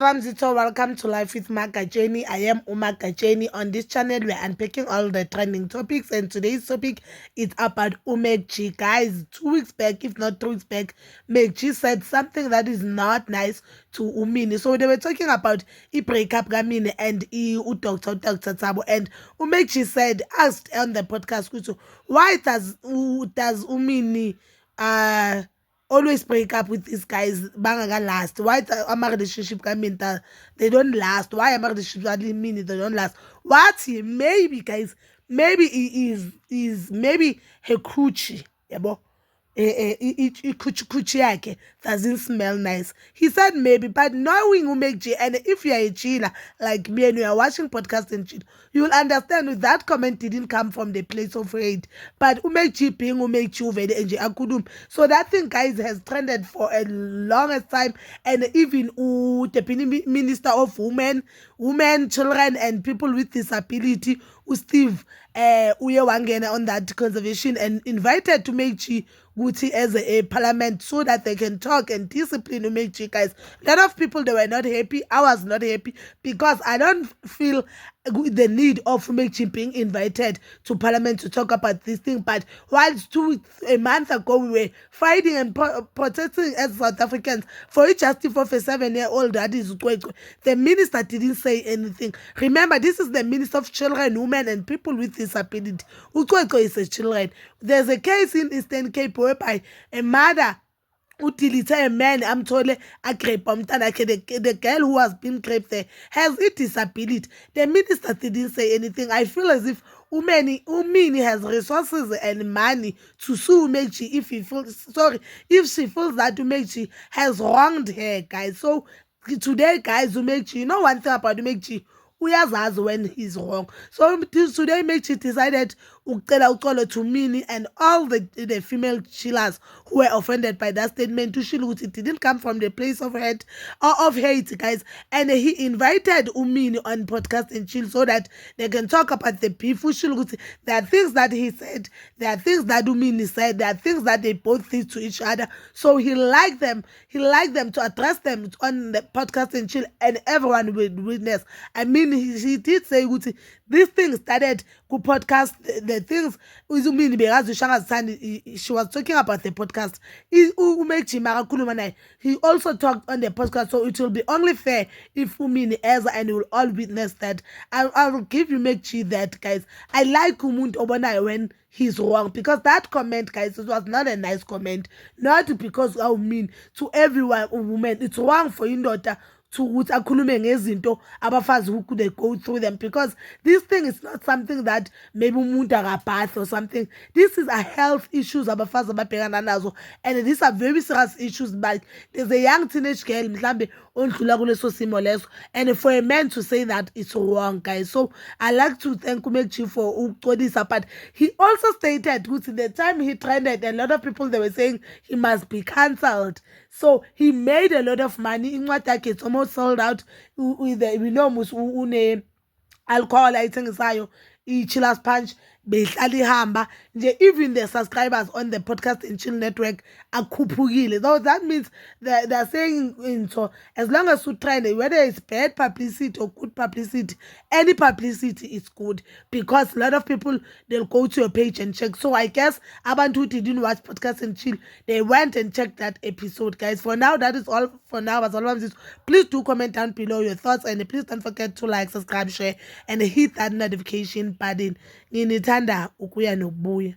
Ramzito, welcome to Life with Makajeni. I am Uma Kajeni. On this channel, we're unpacking all the trending topics, and today's topic is about Umekchi. Guys, 2 weeks back, if not 3 weeks back, Mekchi said something that is not nice to Umini. So they were talking about I breakup Gamini and Dr. Tabo, and Umekchi said, asked on the podcast, why does Umini always break up with these guys bangaka last? Why ama relationship ka mental they don't last? Why ama relationship only mean they don't last? What maybe guys, maybe he is maybe her coochie, yabo, ikuchi yakhe doesn't smell nice. He said maybe, but knowing who make G, and if you're a chiller like me and you are watching podcast and shit, you will understand that comment didn't come from the place of hate. But Umek G being Umek G over the NG Akudum. So that thing, guys, has trended for a longest time, and even the Minister of Women, Children, and People with Disability, Steve uye wangena on that conservation and invited to make G Guti as a parliament so that they can talk and discipline to make G, guys. A lot of people, they were not happy. I was not happy because I don't feel the need of Umechi being invited to parliament to talk about this thing. But whilst a month ago we were fighting and protesting as South Africans for a justice of a 7-year-old that is Ukwekwe, the minister didn't say anything. Remember, this is the Minister of Children, Women and People with Disability. Ukwekwe is a children. There's a case in Eastern Cape whereby a mother utilise a man amthole agraphe umntanakhe, the girl who has been raped there has a disability. The minister didn't say anything. I feel as if Umini has resources and money to sue Umechi if she feels that Umechi has wronged her, guys. So today, guys, Umechi, you know one thing about Umechi, uyazazi when he's wrong. So today Mechi decided ucela uxolo to Mini and all the female chillers who were offended by that statement to shill it didn't come from the place of hate or of hate, guys. And he invited Umini on podcast and chill so that they can talk about the beef. There are things that he said, there are things that Umini said, there are things that they both did to each other. So he liked them to address them on the podcast and chill, and everyone would witness. I mean, he did say this thing started ku podcast, the things she was talking about the podcast. He also talked on the podcast, so it will be only fair if Umini as and we will all witness that. I will give you Mekchi that, guys. I like Umuntu Obonai when he's wrong, because that comment, guys, it was not a nice comment. Not because I mean to everyone, woman, it's wrong for your daughter to akhulume ngezinto abafazi who could go through them, because this thing is not something that maybe umuntu akapath or something. This is a health issues abafazi ababhekana nazo, and these are very serious issues. But there's a young teenage girl mhlambe ondlula kuleso simo leso, and for a man to say that, it's wrong, guys. So I like to thank Umekchi for ukuxolisa, but he also stated the time he trended, a lot of people, they were saying he must be cancelled. So he made a lot of money. Incwadi yakhe it's almost sold out. We know une alcohol ayithengisayo, i-Chillers Punch behlala ihamba nje. Even the subscribers on the podcast and chill network akhuphukile. So that means they're saying so as long as you trend, whether it's bad publicity or good publicity, any publicity is good, because a lot of people, they'll go to your page and check. So I guess abantu who didn't watch podcast and chill, they went and checked that episode, guys. For now, that is all for now. As always, please do comment down below your thoughts, and please don't forget to like, subscribe, share, and hit that notification button. Nginithanda ukuya nokubuya.